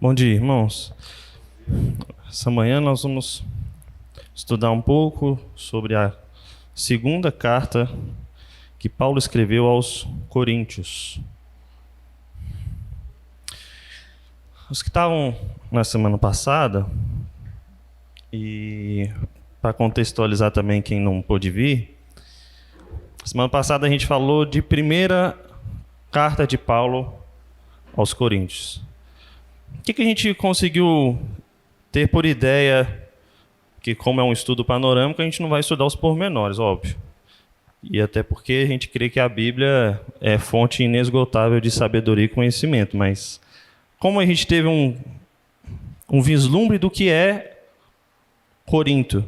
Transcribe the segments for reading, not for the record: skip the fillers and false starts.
Bom dia, irmãos. Essa manhã nós vamos estudar um pouco sobre a segunda carta que Paulo escreveu aos Coríntios. Os que estavam na semana passada, e para contextualizar também quem não pôde vir, semana passada a gente falou de primeira carta de Paulo aos Coríntios. O que a gente conseguiu ter por ideia? Que como é um estudo panorâmico, a gente não vai estudar os pormenores, óbvio. E até porque a gente crê que a Bíblia é fonte inesgotável de sabedoria e conhecimento. Mas como a gente teve um vislumbre do que é Corinto.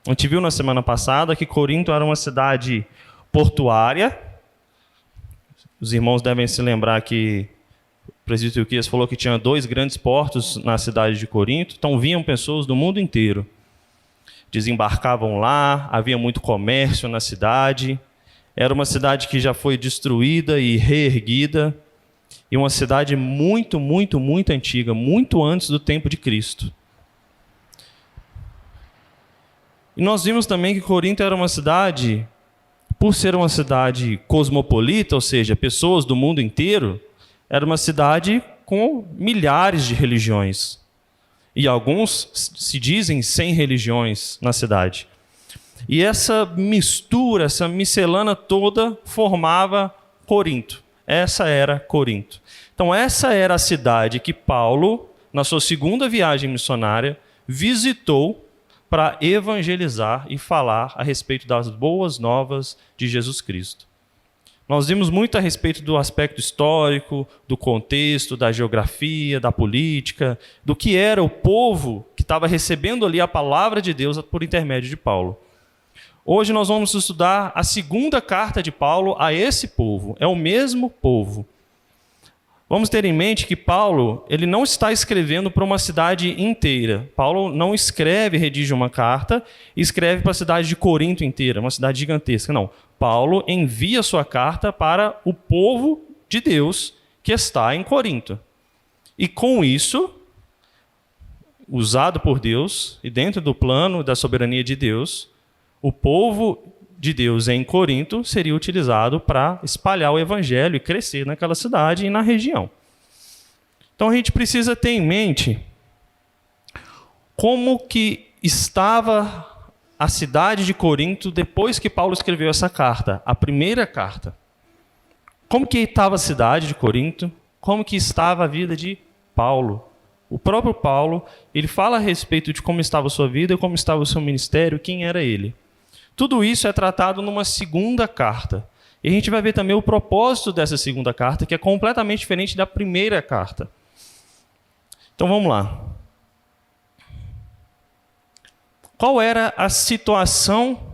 A gente viu na semana passada que Corinto era uma cidade portuária. Os irmãos devem se lembrar que o presbítero Quias falou que tinha 2 grandes portos na cidade de Corinto. Então vinham pessoas do mundo inteiro. Desembarcavam lá, havia muito comércio na cidade. Era uma cidade que já foi destruída e reerguida. E uma cidade muito, muito, muito antiga, muito antes do tempo de Cristo. E nós vimos também que Corinto era uma cidade, por ser uma cidade cosmopolita, ou seja, pessoas do mundo inteiro, era uma cidade com milhares de religiões. E alguns se dizem 100 religiões na cidade. E essa mistura, essa miscelânea toda formava Corinto. Essa era Corinto. Então essa era a cidade que Paulo, na sua segunda viagem missionária, visitou para evangelizar e falar a respeito das boas novas de Jesus Cristo. Nós vimos muito a respeito do aspecto histórico, do contexto, da geografia, da política, do que era o povo que estava recebendo ali a palavra de Deus por intermédio de Paulo. Hoje nós vamos estudar a segunda carta de Paulo a esse povo. É o mesmo povo. Vamos ter em mente que Paulo ele não está escrevendo para uma cidade inteira. Paulo não escreve, redige uma carta e escreve para a cidade de Corinto inteira, uma cidade gigantesca. Não. Paulo envia sua carta para o povo de Deus que está em Corinto. E com isso, usado por Deus e dentro do plano da soberania de Deus, o povo de Deus em Corinto seria utilizado para espalhar o evangelho e crescer naquela cidade e na região. Então a gente precisa ter em mente como que estava a cidade de Corinto depois que Paulo escreveu essa carta, a primeira carta. Como que estava a cidade de Corinto? Como que estava a vida de Paulo? O próprio Paulo, ele fala a respeito de como estava a sua vida, como estava o seu ministério, quem era ele. Tudo isso é tratado numa segunda carta. E a gente vai ver também o propósito dessa segunda carta, que é completamente diferente da primeira carta. Então vamos lá. Qual era a situação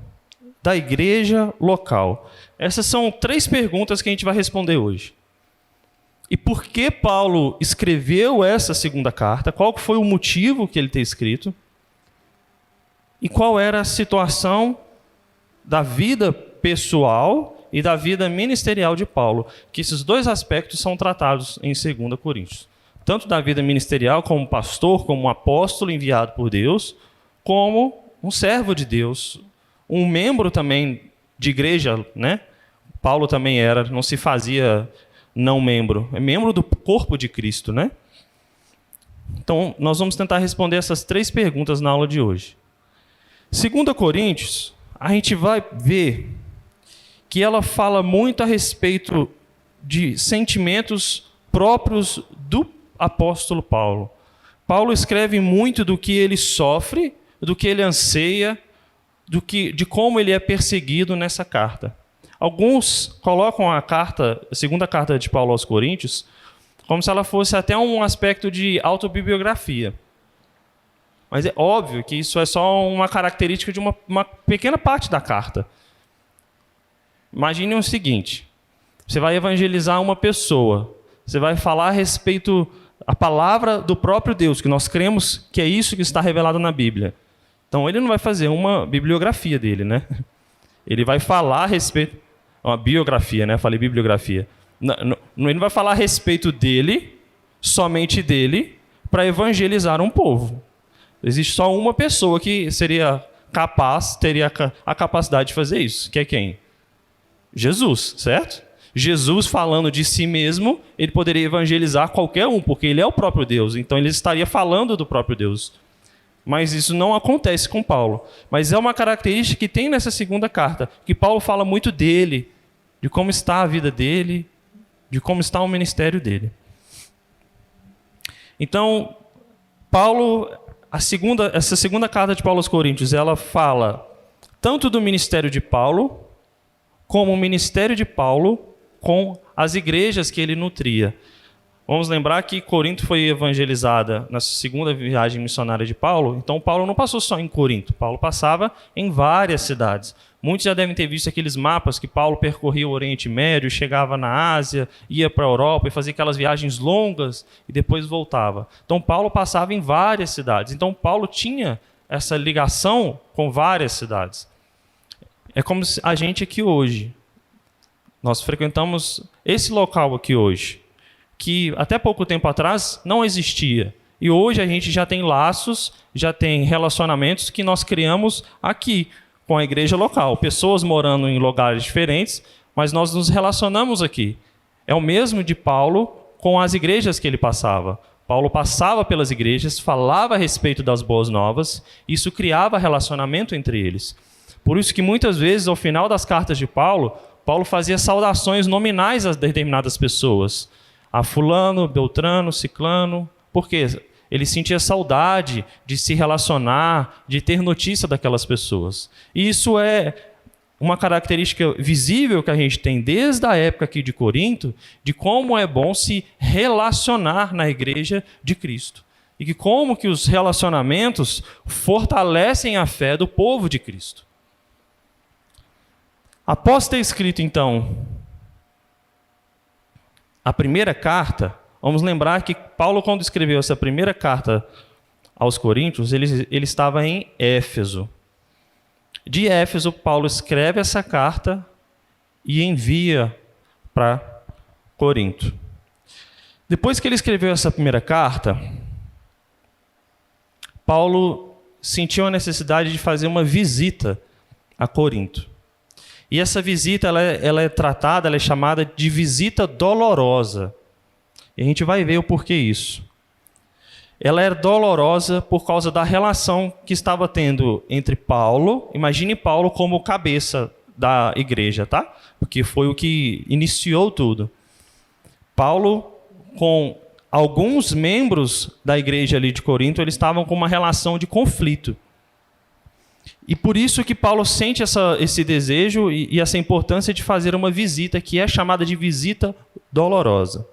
da igreja local? Essas são 3 perguntas que a gente vai responder hoje. E por que Paulo escreveu essa segunda carta? Qual foi o motivo que ele ter escrito? E qual era a situação da vida pessoal e da vida ministerial de Paulo, que esses 2 aspectos são tratados em 2 Coríntios. Tanto da vida ministerial como pastor, como um apóstolo enviado por Deus, como um servo de Deus, um membro também de igreja, né? Paulo também era, não se fazia não membro, é membro do corpo de Cristo, né? Então, nós vamos tentar responder essas 3 perguntas na aula de hoje. 2 Coríntios, a gente vai ver que ela fala muito a respeito de sentimentos próprios do apóstolo Paulo. Paulo escreve muito do que ele sofre, do que ele anseia, de como ele é perseguido nessa carta. Alguns colocam a segunda carta de Paulo aos Coríntios como se ela fosse até um aspecto de autobiografia. Mas é óbvio que isso é só uma característica de uma pequena parte da carta. Imagine o seguinte: você vai evangelizar uma pessoa, você vai falar a respeito da palavra do próprio Deus, que nós cremos que é isso que está revelado na Bíblia. Então ele não vai fazer uma bibliografia dele, né? Ele vai falar a respeito... Uma biografia, né? Falei bibliografia. Ele não vai falar a respeito dele, somente dele, para evangelizar um povo. Existe só uma pessoa que seria capaz, teria a capacidade de fazer isso, que é quem? Jesus, certo? Jesus, falando de si mesmo, ele poderia evangelizar qualquer um, porque ele é o próprio Deus, então ele estaria falando do próprio Deus. Mas isso não acontece com Paulo. Mas é uma característica que tem nessa segunda carta, que Paulo fala muito dele, de como está a vida dele, de como está o ministério dele. Então, Paulo, essa segunda carta de Paulo aos Coríntios, ela fala tanto do ministério de Paulo, como o ministério de Paulo com as igrejas que ele nutria. Vamos lembrar que Corinto foi evangelizada na segunda viagem missionária de Paulo, então Paulo não passou só em Corinto, Paulo passava em várias cidades. Muitos já devem ter visto aqueles mapas que Paulo percorria o Oriente Médio, chegava na Ásia, ia para a Europa e fazia aquelas viagens longas e depois voltava. Então Paulo passava em várias cidades, então Paulo tinha essa ligação com várias cidades. É como a gente aqui hoje, nós frequentamos esse local aqui hoje, que até pouco tempo atrás não existia. E hoje a gente já tem laços, já tem relacionamentos que nós criamos aqui com a igreja local. Pessoas morando em lugares diferentes, mas nós nos relacionamos aqui. É o mesmo de Paulo com as igrejas que ele passava. Paulo passava pelas igrejas, falava a respeito das boas novas, e isso criava relacionamento entre eles. Por isso que muitas vezes, ao final das cartas de Paulo, Paulo fazia saudações nominais a determinadas pessoas. A fulano, beltrano, ciclano. Por quê? Ele sentia saudade de se relacionar, de ter notícia daquelas pessoas. E isso é uma característica visível que a gente tem desde a época aqui de Corinto, de como é bom se relacionar na igreja de Cristo. E que como que os relacionamentos fortalecem a fé do povo de Cristo. Após ter escrito, então, a primeira carta, vamos lembrar que Paulo, quando escreveu essa primeira carta aos Coríntios, ele estava em Éfeso. De Éfeso, Paulo escreve essa carta e envia para Corinto. Depois que ele escreveu essa primeira carta, Paulo sentiu a necessidade de fazer uma visita a Corinto. E essa visita ela é tratada, ela é chamada de visita dolorosa. E a gente vai ver o porquê isso. Ela era dolorosa por causa da relação que estava tendo entre Paulo, imagine Paulo como cabeça da igreja, tá? Porque foi o que iniciou tudo. Paulo, com alguns membros da igreja ali de Corinto, eles estavam com uma relação de conflito. E por isso que Paulo sente esse desejo e essa importância de fazer uma visita, que é chamada de visita dolorosa.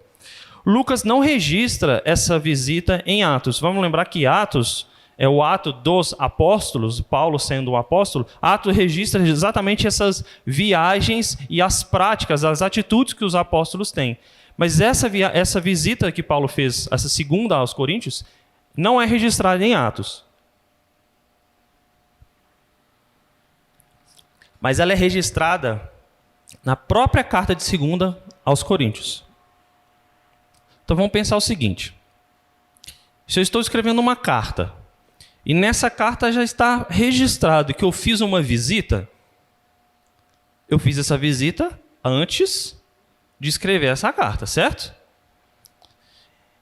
Lucas não registra essa visita em Atos. Vamos lembrar que Atos é o ato dos apóstolos, Paulo sendo um apóstolo. Atos registra exatamente essas viagens e as práticas, as atitudes que os apóstolos têm. Mas essa visita que Paulo fez, essa segunda aos Coríntios, não é registrada em Atos. Mas ela é registrada na própria carta de 2 aos Coríntios. Então vamos pensar o seguinte. Se eu estou escrevendo uma carta, e nessa carta já está registrado que eu fiz uma visita, eu fiz essa visita antes de escrever essa carta, certo?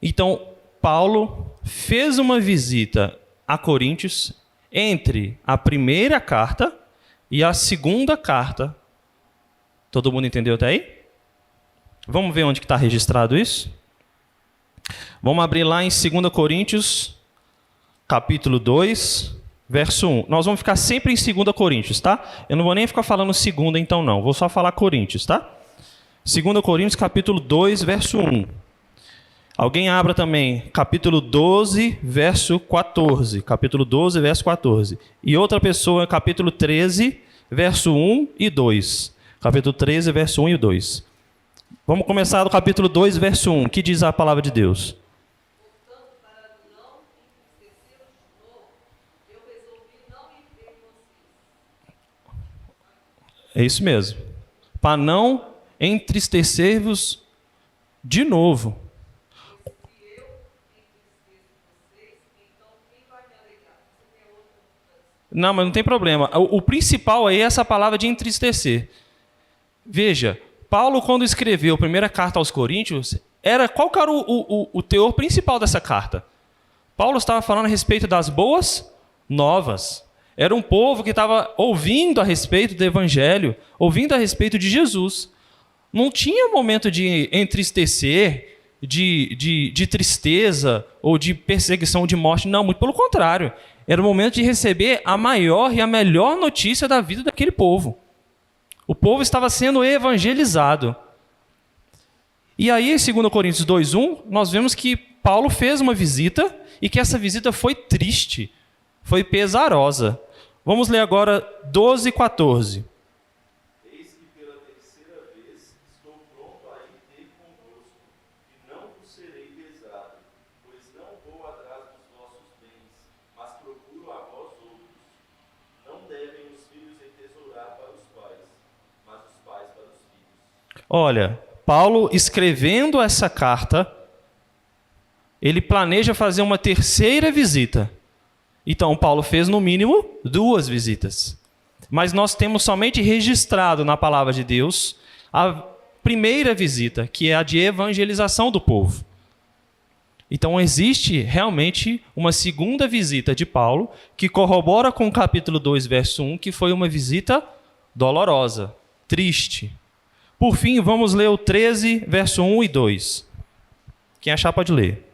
Então, Paulo fez uma visita a Coríntios entre a primeira carta e a segunda carta. Todo mundo entendeu até aí? Vamos ver onde está registrado isso? Vamos abrir lá em 2 Coríntios, capítulo 2, verso 1. Nós vamos ficar sempre em 2 Coríntios, tá? Eu não vou nem ficar falando segunda então não, vou só falar Coríntios, tá? 2 Coríntios, capítulo 2, verso 1. Alguém abra também, capítulo 12, verso 14. Capítulo 12, verso 14. E outra pessoa, capítulo 13, verso 1 e 2. Capítulo 13, verso 1 e 2. Vamos começar do capítulo 2, verso 1. Que diz a palavra de Deus? Portanto, para não entristecer de novo, eu resolvi não ir ter vocês. É isso mesmo. Para não entristecer-vos de novo. Não, mas não tem problema. O principal aí é essa palavra de entristecer. Veja, Paulo, quando escreveu a primeira carta aos Coríntios, qual que era o teor principal dessa carta? Paulo estava falando a respeito das boas novas. Era um povo que estava ouvindo a respeito do Evangelho, ouvindo a respeito de Jesus. Não tinha momento de entristecer, de tristeza ou de perseguição, de morte. Não, muito pelo contrário. Era o momento de receber a maior e a melhor notícia da vida daquele povo. O povo estava sendo evangelizado. E aí, em 2 Coríntios 2:1, nós vemos que Paulo fez uma visita e que essa visita foi triste, foi pesarosa. Vamos ler agora 12:14. Eis que pela terceira vez estou pronto a ir ter convosco, e não vos serei pesado, pois não vou atrás dos vossos bens, mas procuro a vós outros. Não devem os filhos entesourar para os pais, mas os pais para os filhos. Olha, Paulo escrevendo essa carta, ele planeja fazer uma terceira visita. Então, Paulo fez no mínimo 2 visitas. Mas nós temos somente registrado na palavra de Deus a primeira visita, que é a de evangelização do povo. Então, existe realmente uma segunda visita de Paulo, que corrobora com o capítulo 2, verso 1, que foi uma visita dolorosa, triste. Por fim, vamos ler o 13, verso 1 e 2. Quem achar pode ler.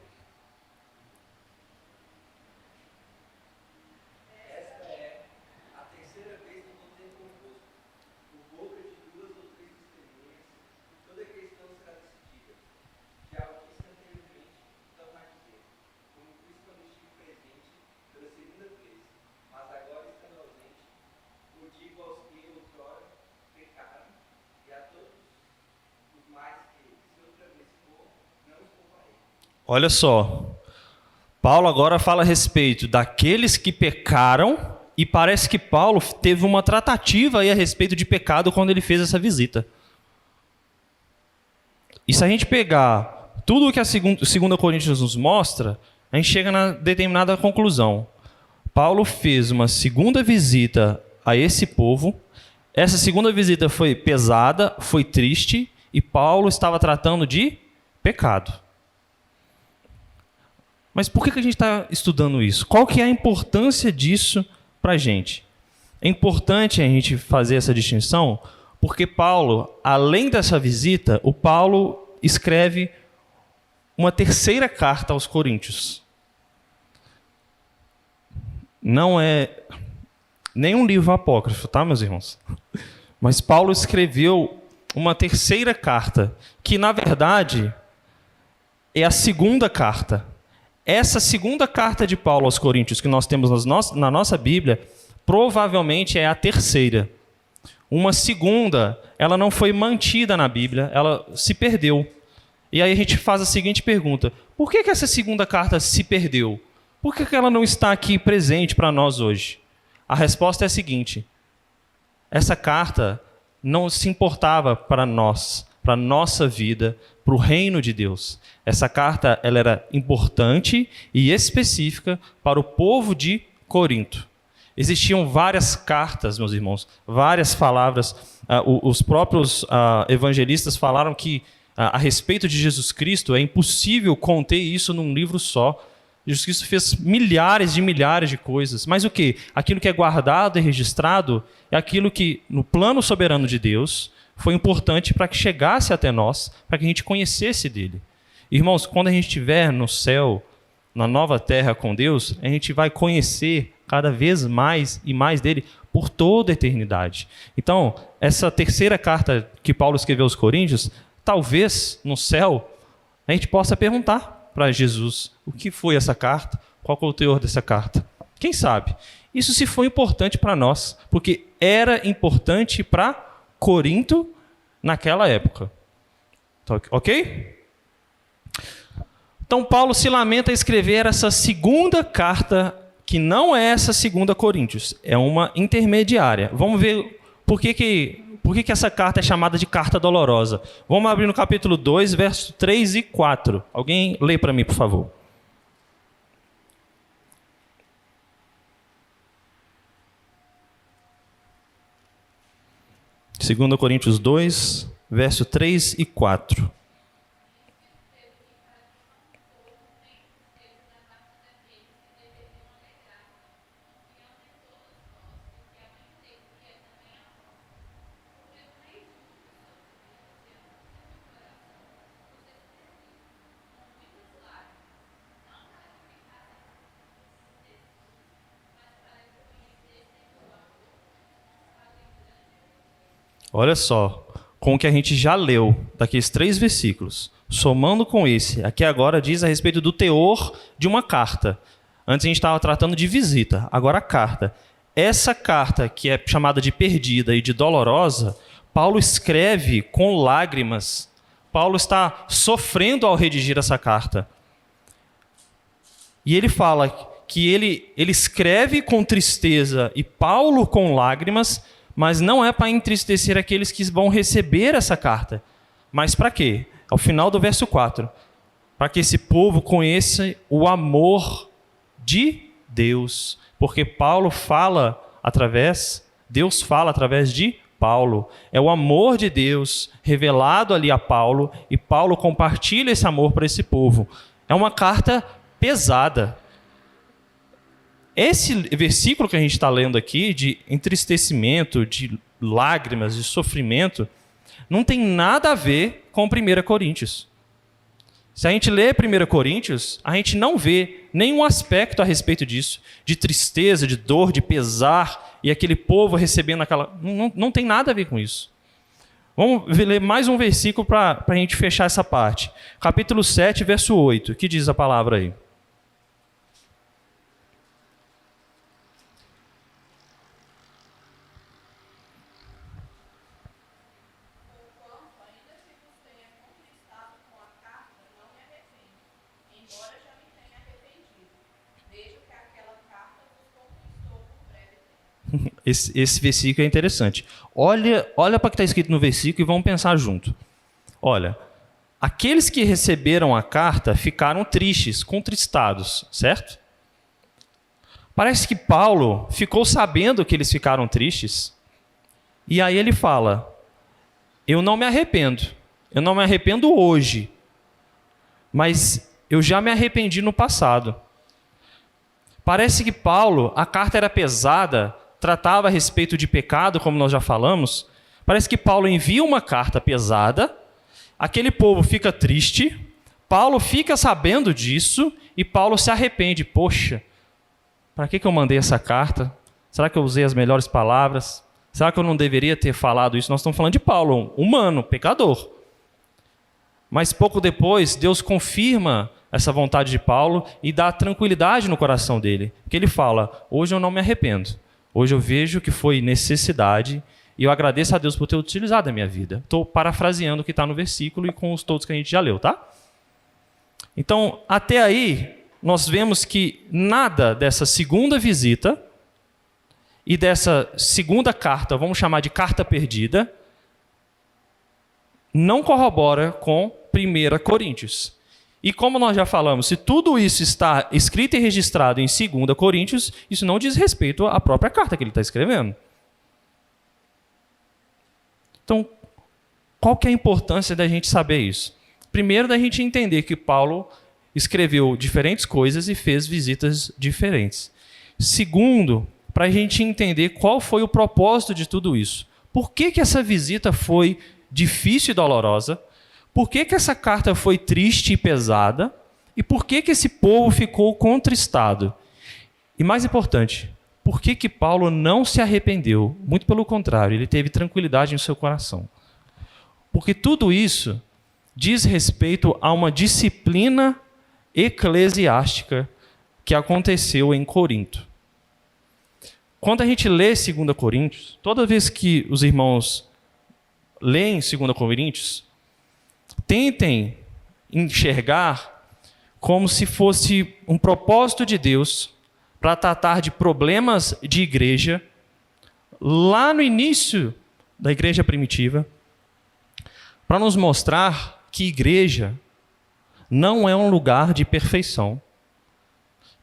Olha só, Paulo agora fala a respeito daqueles que pecaram e parece que Paulo teve uma tratativa aí a respeito de pecado quando ele fez essa visita. E se a gente pegar tudo o que a 2 Coríntios nos mostra, a gente chega na determinada conclusão. Paulo fez uma segunda visita a esse povo. Essa segunda visita foi pesada, foi triste, e Paulo estava tratando de pecado. Mas por que a gente está estudando isso? Qual que é a importância disso para a gente? É importante a gente fazer essa distinção porque Paulo, além dessa visita, o Paulo escreve uma terceira carta aos Coríntios. Não é nenhum livro apócrifo, tá, meus irmãos? Mas Paulo escreveu uma terceira carta, que na verdade é a segunda carta. Essa segunda carta de Paulo aos Coríntios que nós temos na nossa Bíblia, provavelmente é a terceira. Uma segunda, ela não foi mantida na Bíblia, ela se perdeu. E aí a gente faz a seguinte pergunta: por que essa segunda carta se perdeu? Por que ela não está aqui presente para nós hoje? A resposta é a seguinte: essa carta não se importava para nós, para a nossa vida, para o reino de Deus. Essa carta ela era importante e específica para o povo de Corinto. Existiam várias cartas, meus irmãos, várias palavras. Os próprios evangelistas falaram que a respeito de Jesus Cristo é impossível conter isso num livro só. Jesus Cristo fez milhares de coisas. Mas o quê? Aquilo que é guardado e registrado é aquilo que, no plano soberano de Deus, foi importante para que chegasse até nós, para que a gente conhecesse dele. Irmãos, quando a gente estiver no céu, na nova terra com Deus, a gente vai conhecer cada vez mais e mais dele por toda a eternidade. Então, essa terceira carta que Paulo escreveu aos Coríntios, talvez no céu a gente possa perguntar para Jesus o que foi essa carta, qual é o teor dessa carta. Quem sabe? Isso se foi importante para nós, porque era importante para Corinto naquela época. Ok? Então, Paulo se lamenta a escrever essa segunda carta, que não é essa segunda Coríntios, é uma intermediária. Vamos ver por que essa carta é chamada de carta dolorosa. Vamos abrir no capítulo 2, versos 3 e 4. Alguém lê para mim, por favor. 2 Coríntios 2, verso 3 e 4. Olha só, com o que a gente já leu, daqueles 3 versículos, somando com esse, aqui agora diz a respeito do teor de uma carta. Antes a gente estava tratando de visita, agora a carta. Essa carta, que é chamada de perdida e de dolorosa, Paulo escreve com lágrimas. Paulo está sofrendo ao redigir essa carta. E ele fala que ele escreve com tristeza e Paulo com lágrimas, mas não é para entristecer aqueles que vão receber essa carta. Mas para quê? Ao final do verso 4. Para que esse povo conheça o amor de Deus. Porque Deus fala através de Paulo. É o amor de Deus revelado ali a Paulo, e Paulo compartilha esse amor para esse povo. É uma carta pesada. Esse versículo que a gente está lendo aqui, de entristecimento, de lágrimas, de sofrimento, não tem nada a ver com 1 Coríntios. Se a gente lê 1 Coríntios, a gente não vê nenhum aspecto a respeito disso, de tristeza, de dor, de pesar, e aquele povo recebendo aquela... Não tem nada a ver com isso. Vamos ler mais um versículo para a gente fechar essa parte. Capítulo 7, verso 8. Que diz a palavra aí? Esse versículo é interessante. Olha para o que está escrito no versículo e vamos pensar junto. Olha, aqueles que receberam a carta ficaram tristes, contristados, certo? Parece que Paulo ficou sabendo que eles ficaram tristes, e aí ele fala: eu não me arrependo hoje, mas eu já me arrependi no passado. Parece que Paulo, a carta era pesada, tratava a respeito de pecado, como nós já falamos. Parece que Paulo envia uma carta pesada, aquele povo fica triste, Paulo fica sabendo disso e Paulo se arrepende. Poxa, para que eu mandei essa carta? Será que eu usei as melhores palavras? Será que eu não deveria ter falado isso? Nós estamos falando de Paulo, um humano, pecador. Mas pouco depois, Deus confirma essa vontade de Paulo e dá tranquilidade no coração dele. Porque ele fala: hoje eu não me arrependo. Hoje eu vejo que foi necessidade e eu agradeço a Deus por ter utilizado a minha vida. Estou parafraseando o que está no versículo e com os todos que a gente já leu, tá? Então, até aí, nós vemos que nada dessa segunda visita e dessa segunda carta, vamos chamar de carta perdida, não corrobora com 1 Coríntios. E como nós já falamos, se tudo isso está escrito e registrado em 2 Coríntios, isso não diz respeito à própria carta que ele está escrevendo. Então, qual que é a importância da gente saber isso? Primeiro, da gente entender que Paulo escreveu diferentes coisas e fez visitas diferentes. Segundo, para a gente entender qual foi o propósito de tudo isso. Por que essa visita foi difícil e dolorosa? Por que essa carta foi triste e pesada? E por que esse povo ficou contristado? E mais importante, por que Paulo não se arrependeu? Muito pelo contrário, ele teve tranquilidade em seu coração. Porque tudo isso diz respeito a uma disciplina eclesiástica que aconteceu em Corinto. Quando a gente lê 2 Coríntios, toda vez que os irmãos leem 2 Coríntios, tentem enxergar como se fosse um propósito de Deus para tratar de problemas de igreja lá no início da igreja primitiva, para nos mostrar que igreja não é um lugar de perfeição,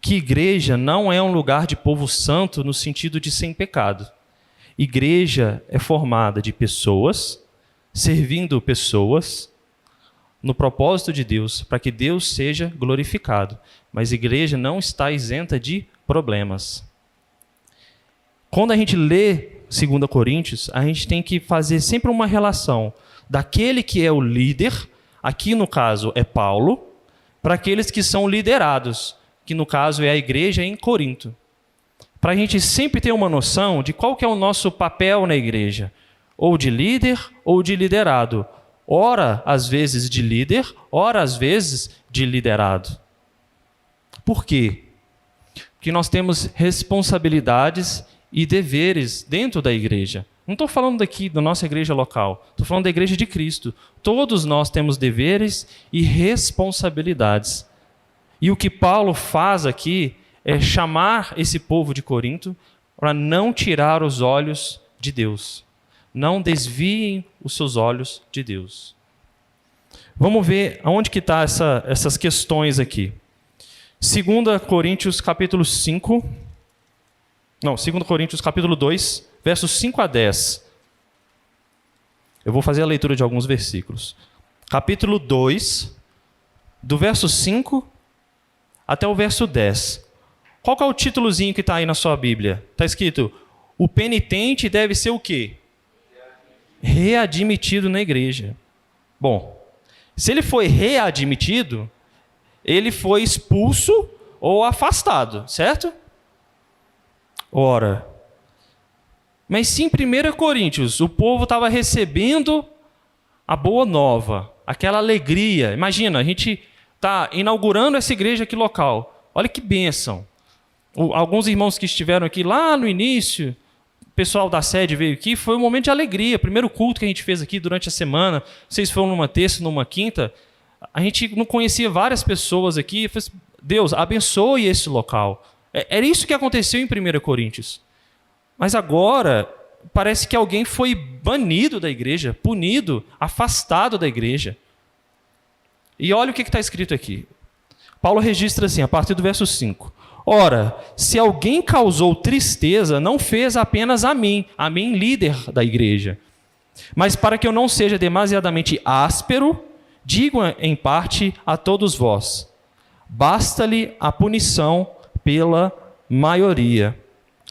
que igreja não é um lugar de povo santo no sentido de sem pecado. Igreja é formada de pessoas, servindo pessoas, no propósito de Deus, para que Deus seja glorificado. Mas a igreja não está isenta de problemas. Quando a gente lê 2 Coríntios, a gente tem que fazer sempre uma relação daquele que é o líder, aqui no caso é Paulo, para aqueles que são liderados, que no caso é a igreja em Corinto. Para a gente sempre ter uma noção de qual que é o nosso papel na igreja, ou de líder ou de liderado. Ora, às vezes de líder, ora, às vezes de liderado. Por quê? Porque nós temos responsabilidades e deveres dentro da igreja. Não estou falando daqui da nossa igreja local, estou falando da igreja de Cristo. Todos nós temos deveres e responsabilidades. E o que Paulo faz aqui é chamar esse povo de Corinto para não tirar os olhos de Deus. Não desviem os seus olhos de Deus. Vamos ver aonde que está essas questões aqui. 2 Coríntios capítulo 5... Não, 2 Coríntios capítulo 2, versos 5 a 10. Eu vou fazer a leitura de alguns versículos. Capítulo 2, do verso 5 até o verso 10. Qual que é o títulozinho que está aí na sua Bíblia? Está escrito, o penitente deve ser o quê? Readmitido na igreja. Bom, se ele foi readmitido, ele foi expulso ou afastado, certo? Ora, mas se em 1 Coríntios o povo estava recebendo a boa nova, aquela alegria. Imagina, a gente está inaugurando essa igreja aqui local. Olha que bênção. Alguns irmãos que estiveram aqui lá no início, o pessoal da sede veio aqui, foi um momento de alegria. Primeiro culto que a gente fez aqui durante a semana, não sei se foi numa terça, numa quinta, a gente não conhecia várias pessoas aqui. Deus, abençoe esse local. Era isso que aconteceu em 1 Coríntios. Mas agora, parece que alguém foi banido da igreja, punido, afastado da igreja. E olha o que está escrito aqui. Paulo registra assim, a partir do verso 5. Ora, se alguém causou tristeza, não fez apenas a mim, líder da igreja. Mas para que eu não seja demasiadamente áspero, digo em parte a todos vós. Basta-lhe a punição pela maioria.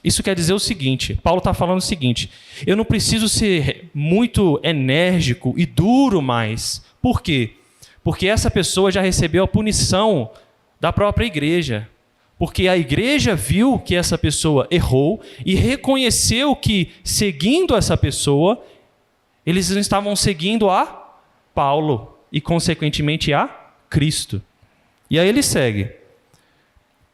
Isso quer dizer o seguinte, Paulo está falando o seguinte, eu não preciso ser muito enérgico e duro mais. Por quê? Porque essa pessoa já recebeu a punição da própria igreja. Porque a igreja viu que essa pessoa errou e reconheceu que, seguindo essa pessoa, eles não estavam seguindo a Paulo e, consequentemente, a Cristo. E aí ele segue.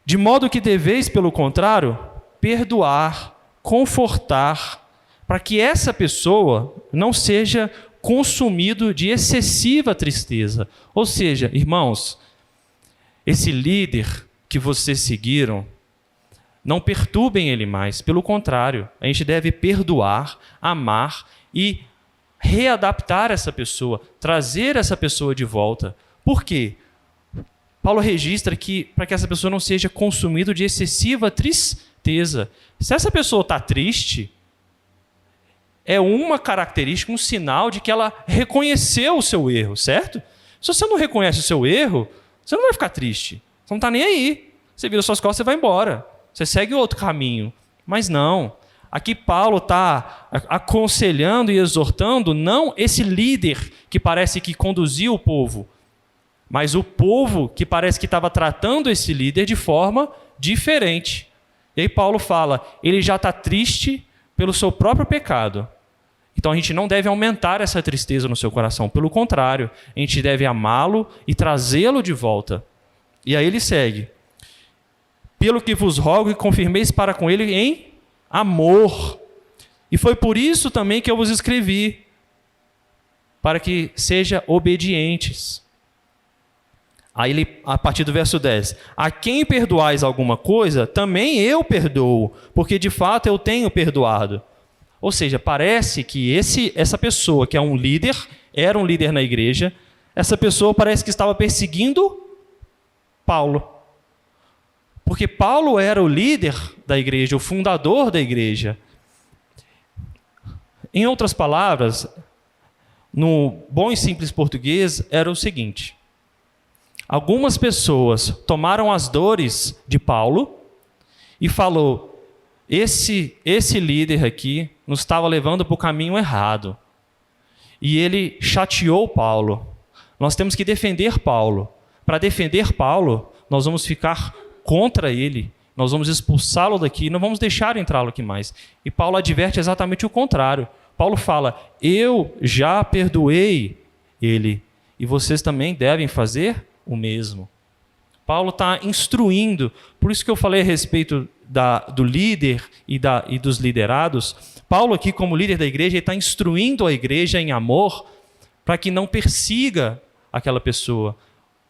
De modo que deveis, pelo contrário, perdoar, confortar, para que essa pessoa não seja consumido de excessiva tristeza. Ou seja, irmãos, esse líder que vocês seguiram, não perturbem ele mais. Pelo contrário, a gente deve perdoar, amar e readaptar essa pessoa, trazer essa pessoa de volta. Por quê? Paulo registra que para que essa pessoa não seja consumida de excessiva tristeza. Se essa pessoa está triste, é uma característica, um sinal de que ela reconheceu o seu erro, certo? Se você não reconhece o seu erro, você não vai ficar triste. Você não está nem aí. Você vira suas costas e vai embora. Você segue outro caminho. Mas não. Aqui Paulo está aconselhando e exortando não esse líder que parece que conduziu o povo, mas o povo que parece que estava tratando esse líder de forma diferente. E aí Paulo fala, ele já está triste pelo seu próprio pecado. Então a gente não deve aumentar essa tristeza no seu coração. Pelo contrário, a gente deve amá-lo e trazê-lo de volta. E aí ele segue. Pelo que vos rogo que confirmeis para com ele em amor. E foi por isso também que eu vos escrevi, para que sejam obedientes. Aí ele, a partir do verso 10, a quem perdoais alguma coisa, também eu perdoo, porque de fato eu tenho perdoado. Ou seja, parece que essa pessoa que é um líder, era um líder na igreja, essa pessoa parece que estava perseguindo Paulo. Porque Paulo era o líder da igreja, o fundador da igreja. Em outras palavras, no bom e simples português, era o seguinte: algumas pessoas tomaram as dores de Paulo e falou: esse líder aqui nos estava levando para o caminho errado. E ele chateou Paulo. Nós temos que defender Paulo. Para defender Paulo, nós vamos ficar contra ele, nós vamos expulsá-lo daqui, não vamos deixar entrá-lo aqui mais. E Paulo adverte exatamente o contrário. Paulo fala: eu já perdoei ele, e vocês também devem fazer o mesmo. Paulo está instruindo, por isso que eu falei a respeito do líder e dos liderados. Paulo aqui, como líder da igreja, está instruindo a igreja em amor para que não persiga aquela pessoa,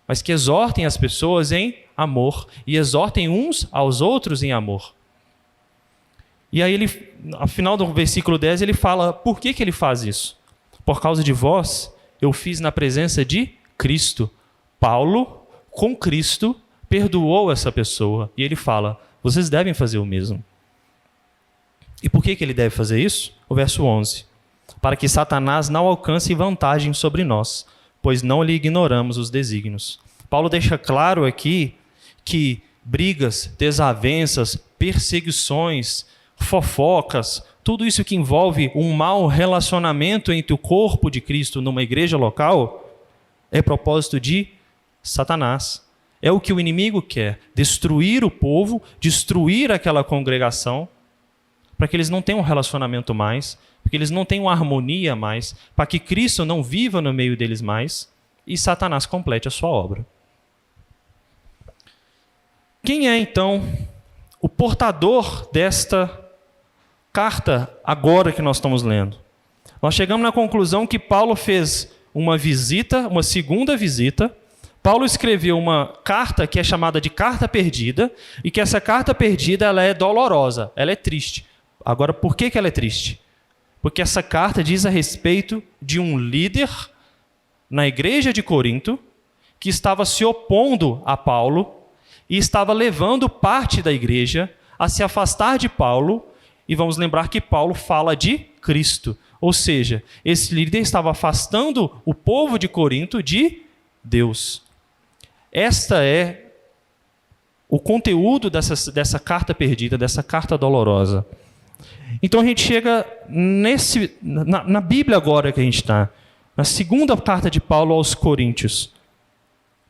mas que exortem as pessoas em amor e exortem uns aos outros em amor. E aí, ao final do versículo 10, ele fala por que ele faz isso. Por causa de vós, eu fiz na presença de Cristo. Paulo, com Cristo, perdoou essa pessoa. E ele fala: vocês devem fazer o mesmo. E por que ele deve fazer isso? O verso 11. Para que Satanás não alcance vantagem sobre nós, pois não lhe ignoramos os desígnios. Paulo deixa claro aqui que brigas, desavenças, perseguições, fofocas, tudo isso que envolve um mau relacionamento entre o corpo de Cristo numa igreja local, é propósito de Satanás. É o que o inimigo quer: destruir o povo, destruir aquela congregação, para que eles não tenham um relacionamento mais, para que eles não tenham harmonia mais, para que Cristo não viva no meio deles mais, e Satanás complete a sua obra. Quem é, então, o portador desta carta agora que nós estamos lendo? Nós chegamos na conclusão que Paulo fez uma visita, uma segunda visita. Paulo escreveu uma carta que é chamada de carta perdida, e que essa carta perdida ela é dolorosa, ela é triste. Agora, por que ela é triste? Porque essa carta diz a respeito de um líder na igreja de Corinto que estava se opondo a Paulo e estava levando parte da igreja a se afastar de Paulo. E vamos lembrar que Paulo fala de Cristo. Ou seja, esse líder estava afastando o povo de Corinto de Deus. Esta é o conteúdo dessa carta perdida, dessa carta dolorosa. Então a gente chega na Bíblia agora que a gente está, na segunda carta de Paulo aos Coríntios.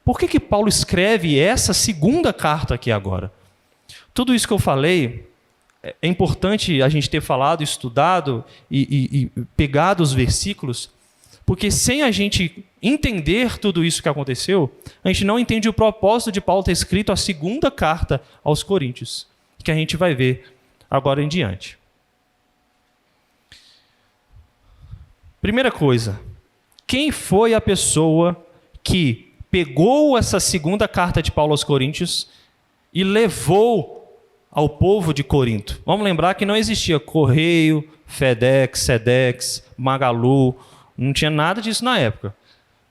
Por que Paulo escreve essa segunda carta aqui agora? Tudo isso que eu falei, é importante a gente ter falado, estudado e pegado os versículos, porque sem a gente entender tudo isso que aconteceu, a gente não entende o propósito de Paulo ter escrito a segunda carta aos Coríntios, que a gente vai ver agora em diante. Primeira coisa, quem foi a pessoa que pegou essa segunda carta de Paulo aos Coríntios e levou ao povo de Corinto? Vamos lembrar que não existia correio, FedEx, Sedex, Magalu, não tinha nada disso na época.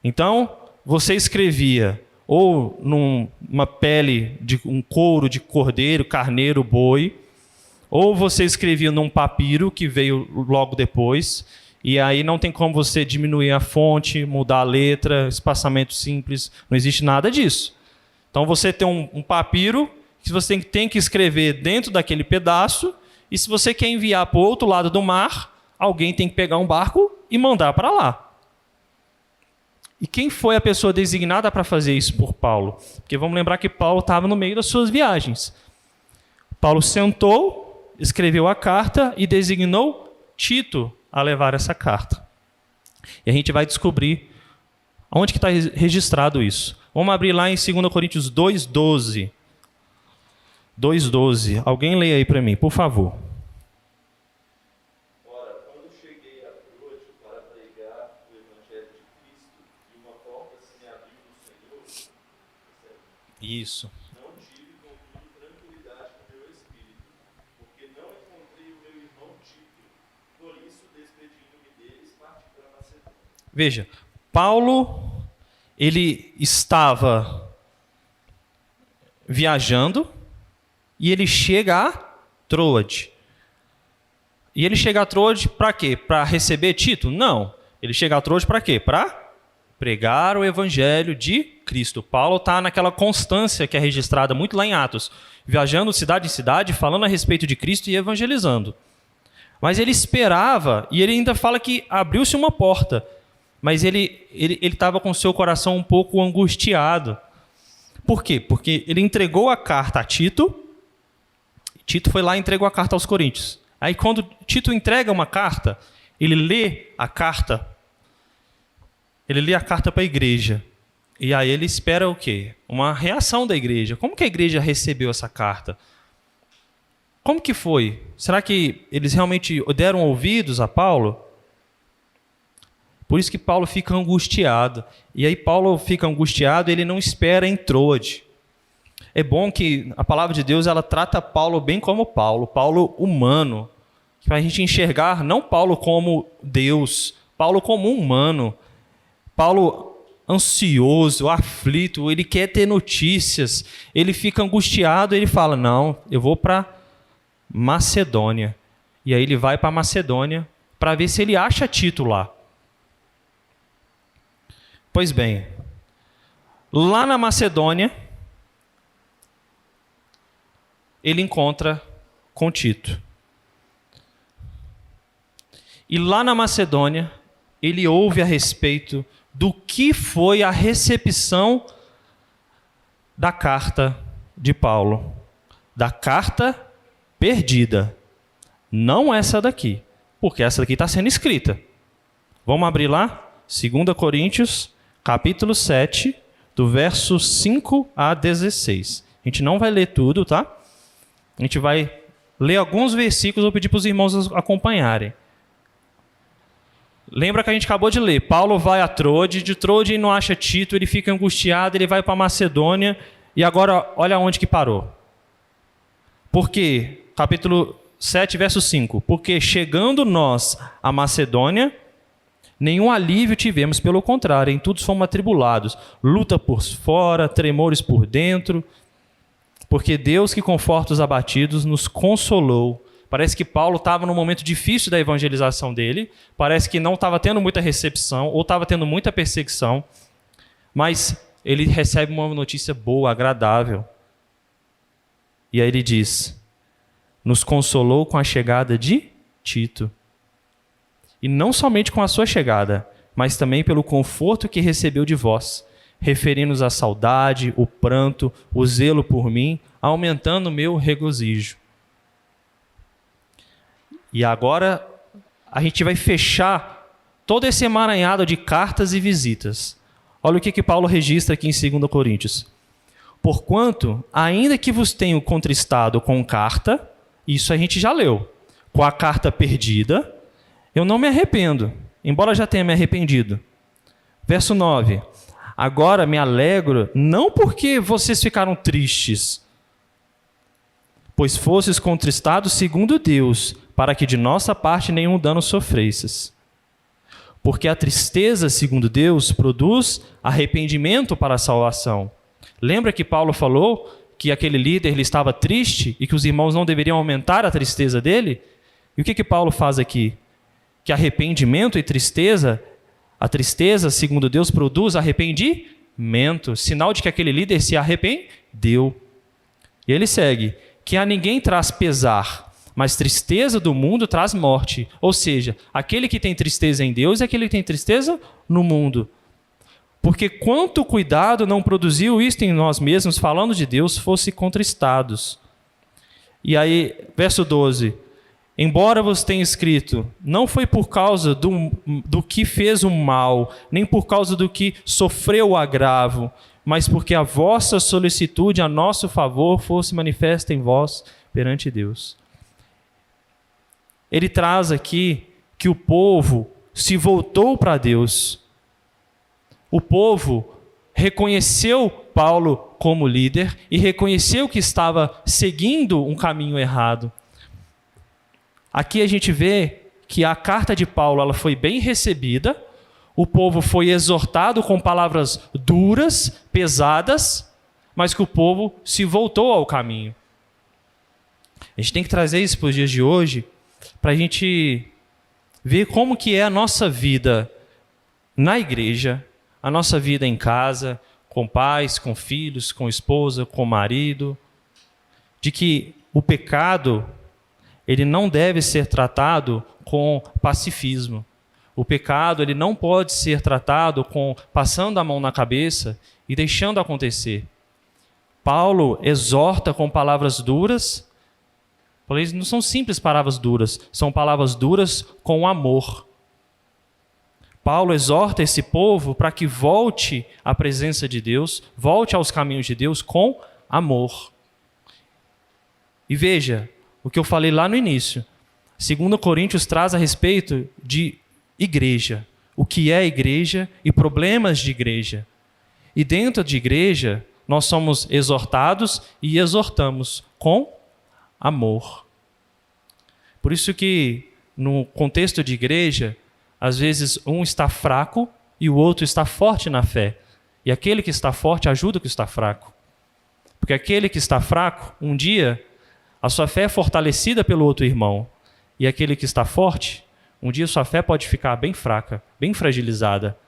Então, você escrevia ou numa pele de um couro de cordeiro, carneiro, boi, ou você escrevia num papiro que veio logo depois. E aí não tem como você diminuir a fonte, mudar a letra, espaçamento simples, não existe nada disso. Então você tem um papiro que você tem que escrever dentro daquele pedaço, e se você quer enviar para o outro lado do mar, alguém tem que pegar um barco e mandar para lá. E quem foi a pessoa designada para fazer isso por Paulo? Porque vamos lembrar que Paulo estava no meio das suas viagens. Paulo sentou, escreveu a carta e designou Tito a levar essa carta. E a gente vai descobrir onde que está registrado isso. Vamos abrir lá em 2 Coríntios 2:12. 2:12. Alguém leia aí para mim, por favor. Ora, quando cheguei a Troade para pregar o Evangelho de Cristo, e uma porta se me abriu no Senhor, Isso. não tive, contudo, tranquilidade no meu espírito, porque não encontrei o meu irmão Tito. Por isso, despedindo-me deles, parti para Macedônia. Veja, Paulo, ele estava viajando e ele chega a Troade. E ele chega a Troade para quê? Para receber Tito? Não. Ele chega a Troade para quê? Para pregar o evangelho de Cristo. Paulo está naquela constância que é registrada muito lá em Atos, viajando cidade em cidade, falando a respeito de Cristo e evangelizando. Mas ele esperava, e ele ainda fala que abriu-se uma porta, mas ele estava com seu coração um pouco angustiado. Por quê? Porque ele entregou a carta a Tito, Tito foi lá e entregou a carta aos Coríntios. Aí quando Tito entrega uma carta, ele lê a carta para a igreja. E aí ele espera o quê? Uma reação da igreja. Como que a igreja recebeu essa carta? Como que foi? Será que eles realmente deram ouvidos a Paulo? Por isso que Paulo fica angustiado. E aí Paulo fica angustiado e ele não espera em Troade. É bom que a palavra de Deus ela trata Paulo bem como Paulo humano. Para a gente enxergar não Paulo como Deus, Paulo como um humano. Paulo ansioso, aflito, ele quer ter notícias, ele fica angustiado, ele fala, não, eu vou para Macedônia. E aí ele vai para Macedônia para ver se ele acha Tito lá. Pois bem, lá na Macedônia, ele encontra com Tito. E lá na Macedônia, ele ouve a respeito do que foi a recepção da carta de Paulo. Da carta perdida. Não essa daqui, porque essa daqui está sendo escrita. Vamos abrir lá? 2 Coríntios, capítulo 7, do verso 5 a 16. A gente não vai ler tudo, tá? A gente vai ler alguns versículos, vou pedir para os irmãos acompanharem. Lembra que a gente acabou de ler, Paulo vai a Troade, de Troade ele não acha Tito, ele fica angustiado, ele vai para Macedônia, e agora olha onde que parou. Por quê? Capítulo 7, verso 5. Porque chegando nós à Macedônia, nenhum alívio tivemos, pelo contrário, em tudo fomos atribulados, luta por fora, tremores por dentro, porque Deus que conforta os abatidos nos consolou. Parece que Paulo estava num momento difícil da evangelização dele, parece que não estava tendo muita recepção, ou estava tendo muita perseguição, mas ele recebe uma notícia boa, agradável. E aí ele diz, nos consolou com a chegada de Tito. E não somente com a sua chegada, mas também pelo conforto que recebeu de vós, referindo-nos à saudade, o pranto, o zelo por mim, aumentando o meu regozijo. E agora a gente vai fechar todo esse emaranhado de cartas e visitas. Olha o que Paulo registra aqui em 2 Coríntios. Porquanto, ainda que vos tenho contristado com carta, isso a gente já leu, com a carta perdida, eu não me arrependo, embora já tenha me arrependido. Verso 9. Agora me alegro, não porque vocês ficaram tristes, pois fostes contristados segundo Deus, para que de nossa parte nenhum dano sofresses. Porque a tristeza, segundo Deus, produz arrependimento para a salvação. Lembra que Paulo falou que aquele líder ele estava triste e que os irmãos não deveriam aumentar a tristeza dele? E o que Paulo faz aqui? Que arrependimento e tristeza, a tristeza, segundo Deus, produz arrependimento, sinal de que aquele líder se arrependeu. E ele segue, que a ninguém traz pesar, mas tristeza do mundo traz morte. Ou seja, aquele que tem tristeza em Deus é aquele que tem tristeza no mundo. Porque quanto cuidado não produziu isto em nós mesmos, falando de Deus, fosse contristados. E aí, verso 12. Embora vos tenha escrito, não foi por causa do que fez o mal, nem por causa do que sofreu o agravo, mas porque a vossa solicitude a nosso favor fosse manifesta em vós perante Deus. Ele traz aqui que o povo se voltou para Deus. O povo reconheceu Paulo como líder e reconheceu que estava seguindo um caminho errado. Aqui a gente vê que a carta de Paulo ela foi bem recebida, o povo foi exortado com palavras duras, pesadas, mas que o povo se voltou ao caminho. A gente tem que trazer isso para os dias de hoje, para a gente ver como que é a nossa vida na igreja, a nossa vida em casa, com pais, com filhos, com esposa, com marido, de que o pecado, ele não deve ser tratado com pacifismo. O pecado, ele não pode ser tratado com passando a mão na cabeça e deixando acontecer. Paulo exorta com palavras duras, porém não são simples palavras duras, são palavras duras com amor. Paulo exorta esse povo para que volte à presença de Deus, volte aos caminhos de Deus com amor. E veja, o que eu falei lá no início, 2 Coríntios traz a respeito de igreja, o que é igreja e problemas de igreja. E dentro de igreja, nós somos exortados e exortamos com amor. Por isso que, no contexto de igreja, às vezes um está fraco e o outro está forte na fé. E aquele que está forte ajuda o que está fraco. Porque aquele que está fraco, um dia, a sua fé é fortalecida pelo outro irmão. E aquele que está forte, um dia sua fé pode ficar bem fraca, bem fragilizada.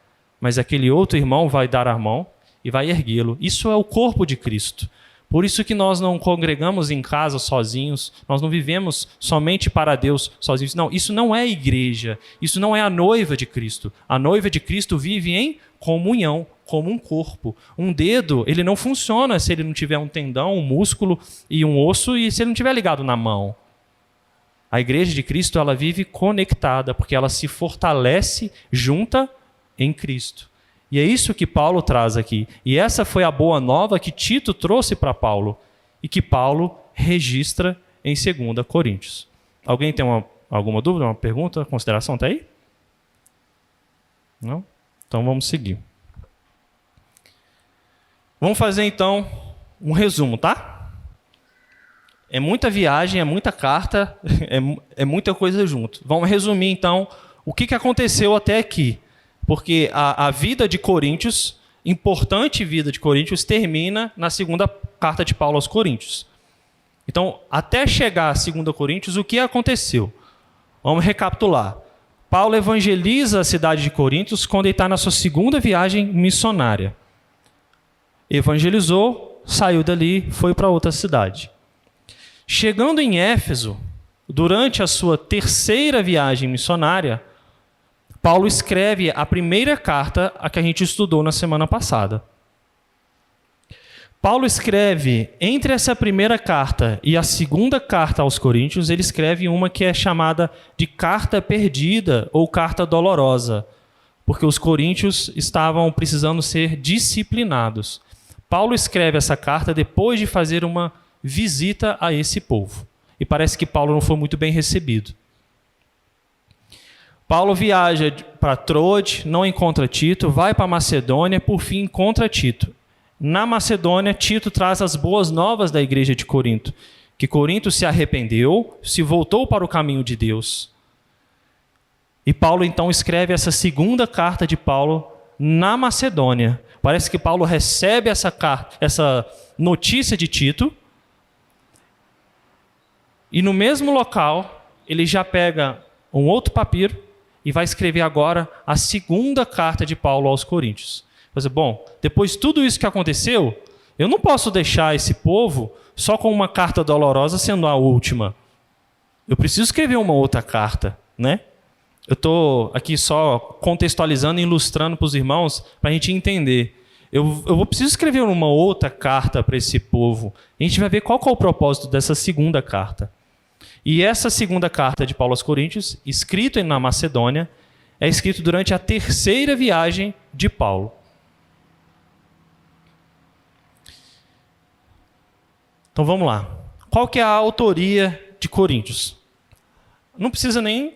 Mas aquele outro irmão vai dar a mão e vai erguê-lo. Isso é o corpo de Cristo. Por isso que nós não congregamos em casa sozinhos, nós não vivemos somente para Deus sozinhos. Não, isso não é igreja, isso não é a noiva de Cristo. A noiva de Cristo vive em comunhão, como um corpo. Um dedo, ele não funciona se ele não tiver um tendão, um músculo e um osso e se ele não estiver ligado na mão. A igreja de Cristo, ela vive conectada, porque ela se fortalece junta em Cristo. E é isso que Paulo traz aqui. E essa foi a boa nova que Tito trouxe para Paulo e que Paulo registra em 2 Coríntios. Alguém tem alguma dúvida, uma pergunta, consideração até aí? Não? Então vamos seguir. Vamos fazer então um resumo, tá? É muita viagem, é muita carta, é muita coisa junto. Vamos resumir então o que aconteceu até aqui. Porque a vida de Coríntios, importante vida de Coríntios, termina na segunda carta de Paulo aos Coríntios. Então, até chegar a 2 Coríntios, o que aconteceu? Vamos recapitular. Paulo evangeliza a cidade de Coríntios quando ele está na sua segunda viagem missionária. Evangelizou, saiu dali, foi para outra cidade. Chegando em Éfeso, durante a sua terceira viagem missionária, Paulo escreve a primeira carta a que a gente estudou na semana passada. Paulo escreve, entre essa primeira carta e a segunda carta aos Coríntios, ele escreve uma que é chamada de carta perdida ou carta dolorosa, porque os coríntios estavam precisando ser disciplinados. Paulo escreve essa carta depois de fazer uma visita a esse povo. E parece que Paulo não foi muito bem recebido. Paulo viaja para Troade, não encontra Tito, vai para Macedônia, por fim encontra Tito. Na Macedônia, Tito traz as boas novas da igreja de Corinto, que Corinto se arrependeu, se voltou para o caminho de Deus. E Paulo então escreve essa segunda carta de Paulo na Macedônia. Parece que Paulo recebe essa notícia de Tito, e no mesmo local ele já pega um outro papiro e vai escrever agora a segunda carta de Paulo aos Coríntios. Vai dizer, bom, depois de tudo isso que aconteceu, eu não posso deixar esse povo só com uma carta dolorosa sendo a última. Eu preciso escrever uma outra carta, né? Eu estou aqui só contextualizando e ilustrando para os irmãos para a gente entender. Eu preciso escrever uma outra carta para esse povo. A gente vai ver qual que é o propósito dessa segunda carta. E essa segunda carta de Paulo aos Coríntios, escrita na Macedônia, é escrita durante a terceira viagem de Paulo. Então vamos lá. Qual que é a autoria de Coríntios? Não precisa nem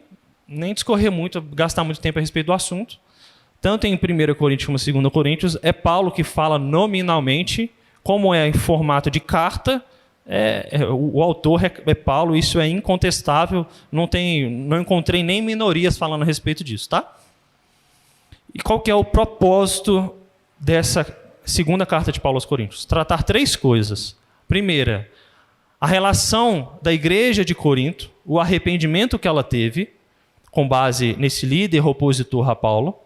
discorrer muito, gastar muito tempo a respeito do assunto. Tanto em 1 Coríntios como em 2 Coríntios, é Paulo que fala nominalmente, como é em formato de carta, o autor é Paulo, isso é incontestável, não encontrei nem minorias falando a respeito disso, tá? E qual que é o propósito dessa segunda carta de Paulo aos Coríntios? Tratar três coisas. Primeira, a relação da igreja de Corinto, o arrependimento que ela teve, com base nesse líder opositor a Paulo.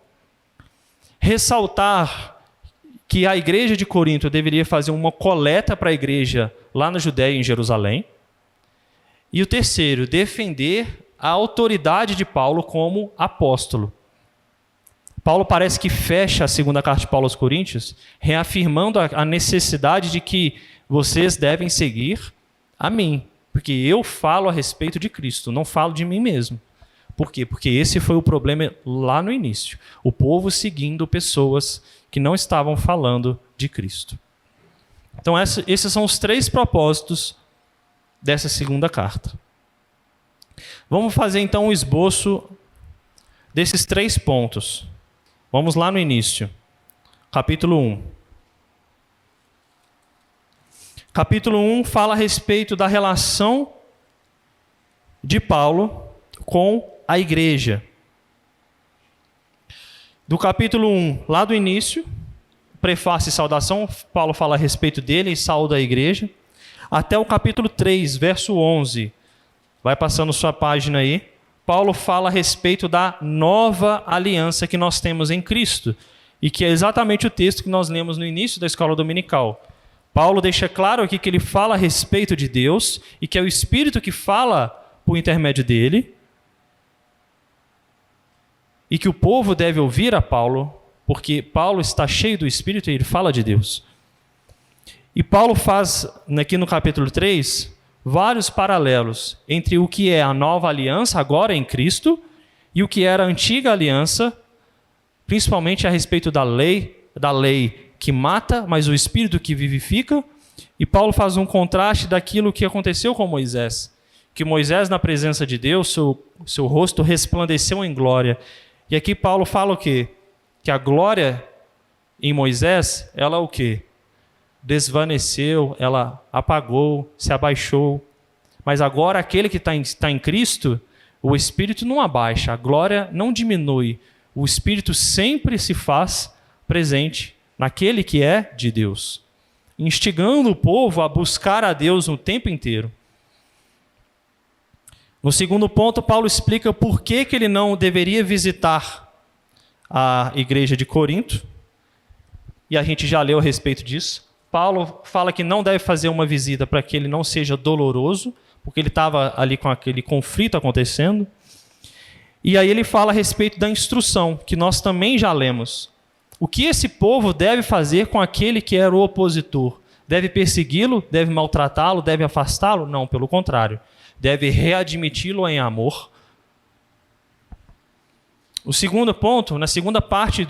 Ressaltar que a igreja de Corinto deveria fazer uma coleta para a igreja lá na Judéia, em Jerusalém. E o terceiro, defender a autoridade de Paulo como apóstolo. Paulo parece que fecha a segunda carta de Paulo aos Coríntios, reafirmando a necessidade de que vocês devem seguir a mim, porque eu falo a respeito de Cristo, não falo de mim mesmo. Por quê? Porque esse foi o problema lá no início. O povo seguindo pessoas que não estavam falando de Cristo. Então, esses são os 3 propósitos dessa segunda carta. Vamos fazer então um esboço desses 3 pontos. Vamos lá no início. Capítulo 1. Capítulo 1 fala a respeito da relação de Paulo com a igreja. Do capítulo 1, lá do início, prefácio e saudação, Paulo fala a respeito dele e saúda a igreja, até o capítulo 3, verso 11. Vai passando sua página aí. Paulo fala a respeito da nova aliança que nós temos em Cristo, e que é exatamente o texto que nós lemos no início da escola dominical. Paulo deixa claro aqui que ele fala a respeito de Deus, e que é o Espírito que fala por intermédio dele, e que o povo deve ouvir a Paulo, porque Paulo está cheio do Espírito e ele fala de Deus. E Paulo faz, aqui no capítulo 3, vários paralelos entre o que é a nova aliança, agora em Cristo, e o que era a antiga aliança, principalmente a respeito da lei que mata, mas o Espírito que vivifica. E Paulo faz um contraste daquilo que aconteceu com Moisés, que Moisés, na presença de Deus, seu rosto resplandeceu em glória. E aqui Paulo fala o quê? Que a glória em Moisés, ela o quê? Desvaneceu, ela apagou, se abaixou. Mas agora aquele que está em Cristo, o Espírito não abaixa, a glória não diminui. O Espírito sempre se faz presente naquele que é de Deus, instigando o povo a buscar a Deus o tempo inteiro. No segundo ponto, Paulo explica por que ele não deveria visitar a igreja de Corinto. E a gente já leu a respeito disso. Paulo fala que não deve fazer uma visita para que ele não seja doloroso, porque ele estava ali com aquele conflito acontecendo. E aí ele fala a respeito da instrução, que nós também já lemos. O que esse povo deve fazer com aquele que era o opositor? Deve persegui-lo? Deve maltratá-lo? Deve afastá-lo? Não, pelo contrário. Deve readmiti-lo em amor. O segundo ponto, na segunda parte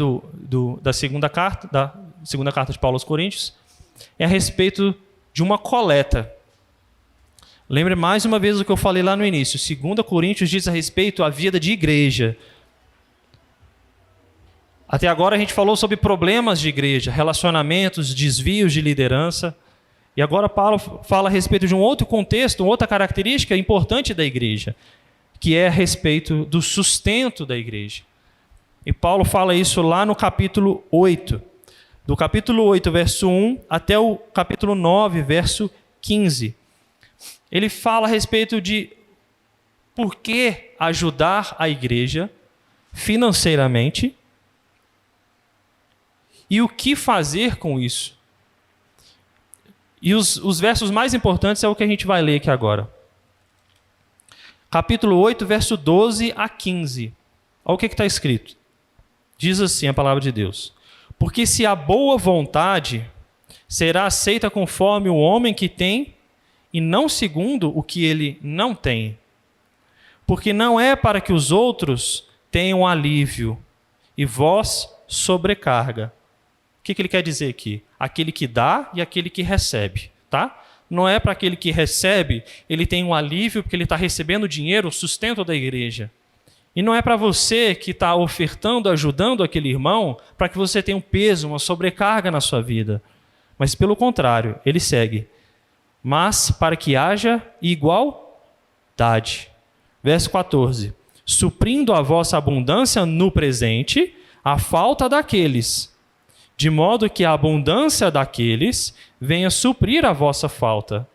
da segunda carta de Paulo aos Coríntios, é a respeito de uma coleta. Lembre mais uma vez o que eu falei lá no início. 2 Coríntios diz a respeito à vida de igreja. Até agora a gente falou sobre problemas de igreja, relacionamentos, desvios de liderança. E agora Paulo fala a respeito de um outro contexto, uma outra característica importante da igreja, que é a respeito do sustento da igreja. E Paulo fala isso lá no capítulo 8. Do capítulo 8, verso 1, até o capítulo 9, verso 15. Ele fala a respeito de por que ajudar a igreja financeiramente e o que fazer com isso. E os versos mais importantes é o que a gente vai ler aqui agora. Capítulo 8, verso 12 a 15. Olha o que está escrito. Diz assim a palavra de Deus. Porque se a boa vontade será aceita conforme o homem que tem, e não segundo o que ele não tem. Porque não é para que os outros tenham alívio, e vós sobrecarga. O que ele quer dizer aqui? Aquele que dá e aquele que recebe, tá? Não é para aquele que recebe, ele tem um alívio porque ele está recebendo dinheiro, o sustento da igreja. E não é para você que está ofertando, ajudando aquele irmão, para que você tenha um peso, uma sobrecarga na sua vida. Mas pelo contrário, ele segue. Mas para que haja igualdade. Verso 14. Suprindo a vossa abundância no presente, a falta daqueles, de modo que a abundância daqueles venha suprir a vossa falta.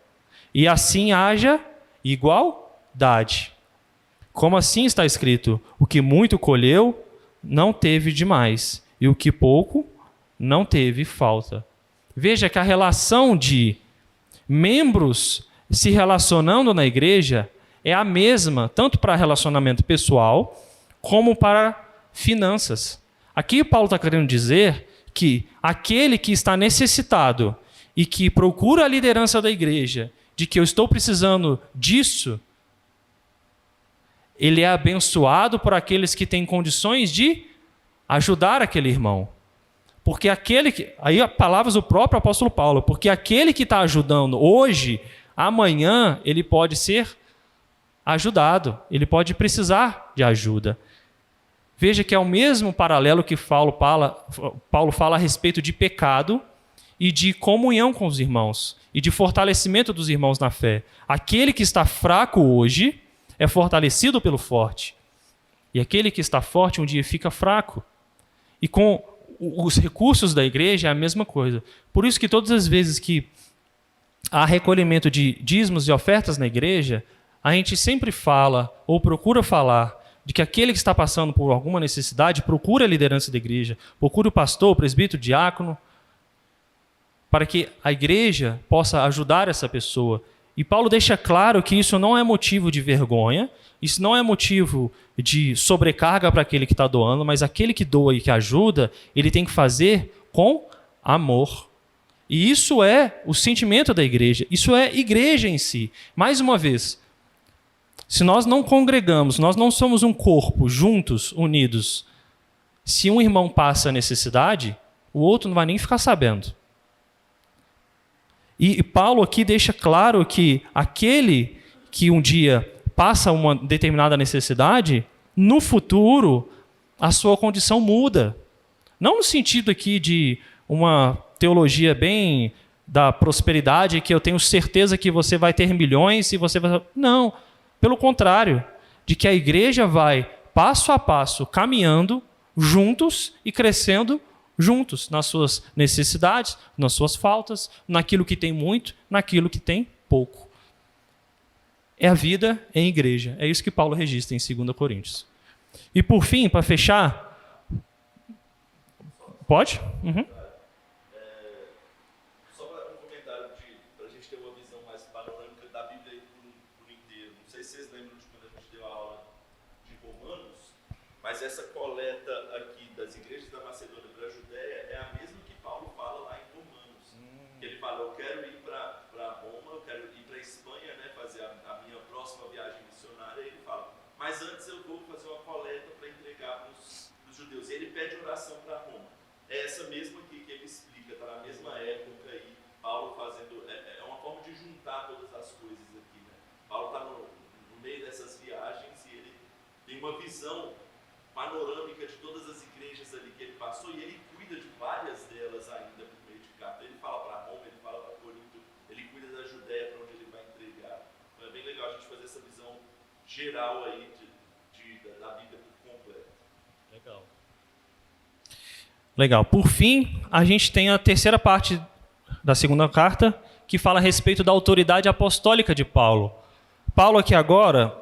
e assim haja igualdade. Como assim está escrito? O que muito colheu, não teve demais, e o que pouco, não teve falta. Veja que a relação de membros se relacionando na igreja é a mesma, tanto para relacionamento pessoal, como para finanças. Aqui Paulo está querendo dizer que aquele que está necessitado e que procura a liderança da igreja, de que eu estou precisando disso, ele é abençoado por aqueles que têm condições de ajudar aquele irmão. Porque aquele que... Aí, palavras do próprio apóstolo Paulo. Porque aquele que está ajudando hoje, amanhã, ele pode ser ajudado. Ele pode precisar de ajuda. Veja que é o mesmo paralelo que Paulo fala a respeito de pecado e de comunhão com os irmãos. E de fortalecimento dos irmãos na fé. Aquele que está fraco hoje é fortalecido pelo forte. E aquele que está forte um dia fica fraco. E com os recursos da igreja é a mesma coisa. Por isso que todas as vezes que há recolhimento de dízimos e ofertas na igreja, a gente sempre fala, ou procura falar, de que aquele que está passando por alguma necessidade, procura a liderança da igreja, procura o pastor, o presbítero, o diácono, para que a igreja possa ajudar essa pessoa. E Paulo deixa claro que isso não é motivo de vergonha, isso não é motivo de sobrecarga para aquele que está doando, mas aquele que doa e que ajuda, ele tem que fazer com amor. E isso é o sentimento da igreja, isso é igreja em si. Mais uma vez, se nós não congregamos, nós não somos um corpo juntos, unidos, se um irmão passa necessidade, o outro não vai nem ficar sabendo. E Paulo aqui deixa claro que aquele que um dia passa uma determinada necessidade, no futuro a sua condição muda. Não no sentido aqui de uma teologia bem da prosperidade, que eu tenho certeza que você vai ter milhões e você vai... Não, pelo contrário, de que a igreja vai passo a passo caminhando juntos e crescendo juntos nas suas necessidades, nas suas faltas, naquilo que tem muito, naquilo que tem pouco. É a vida em igreja. É isso que Paulo registra em 2 Coríntios. E por fim, para fechar... Pode? Uhum. Só para um comentário para a gente ter uma visão mais panorâmica da Bíblia por inteiro. Não sei se vocês lembram de quando a gente deu a aula de Romanos, mas essa coleta aqui das igrejas da Macedônia para a Judéia é a mesma que Paulo fala lá em Romanos. Ele fala, eu quero ir para Roma, eu quero ir para a Espanha, né, fazer a minha próxima viagem missionária. E ele fala, mas antes eu vou fazer uma coleta para entregar para os judeus. E ele pede oração para Roma. É essa mesma aqui que ele explica, está na mesma época aí, Paulo fazendo, é uma forma de juntar todas as coisas aqui, né? Paulo está no meio dessas viagens e ele tem uma visão panorâmica de todas as igrejas ali que ele passou e ele cuida de várias delas ainda por meio de carta. Ele fala para Roma, ele fala para Corinto, ele cuida da Judéia para onde ele vai entregar. Então é bem legal a gente fazer essa visão geral aí da Bíblia por completo. Legal. Por fim, a gente tem a terceira parte da segunda carta, que fala a respeito da autoridade apostólica de Paulo. Paulo aqui agora,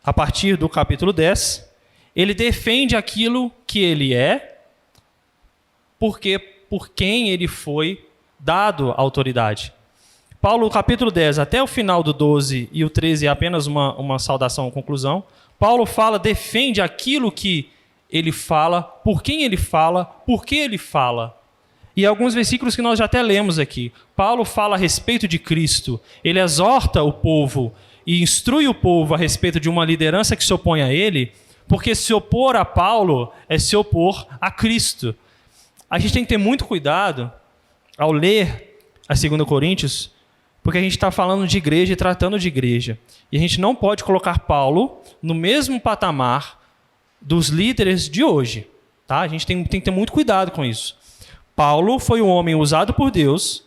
a partir do capítulo 10, ele defende aquilo que ele é, porque por quem ele foi dado autoridade. Paulo, capítulo 10, até o final do 12 e o 13 é apenas uma saudação, uma conclusão. Paulo defende aquilo que ele fala, por quem ele fala, por que ele fala. E alguns versículos que nós já até lemos aqui. Paulo fala a respeito de Cristo. Ele exorta o povo e instrui o povo a respeito de uma liderança que se opõe a ele, porque se opor a Paulo é se opor a Cristo. A gente tem que ter muito cuidado ao ler a 2 Coríntios, porque a gente está falando de igreja e tratando de igreja. E a gente não pode colocar Paulo no mesmo patamar dos líderes de hoje. Tá? A gente tem que ter muito cuidado com isso. Paulo foi um homem usado por Deus,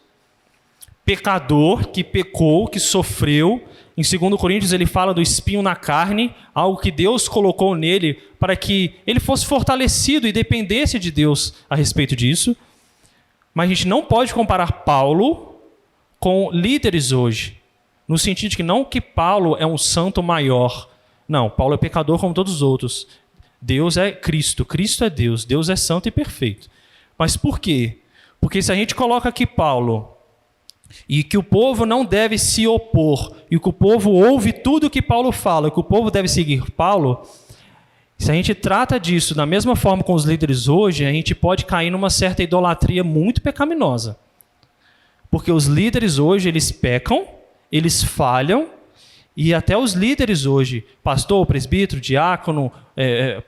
pecador, que pecou, que sofreu. Em 2 Coríntios ele fala do espinho na carne, algo que Deus colocou nele para que ele fosse fortalecido e dependesse de Deus a respeito disso. Mas a gente não pode comparar Paulo com líderes hoje. No sentido de que não que Paulo é um santo maior. Não, Paulo é pecador como todos os outros. Deus é Cristo, Cristo é Deus, Deus é santo e perfeito. Mas por quê? Porque se a gente coloca aqui Paulo e que o povo não deve se opor, e que o povo ouve tudo que Paulo fala, que o povo deve seguir Paulo, se a gente trata disso da mesma forma com os líderes hoje, a gente pode cair numa certa idolatria muito pecaminosa. Porque os líderes hoje, eles pecam, eles falham, e até os líderes hoje, pastor, presbítero, diácono,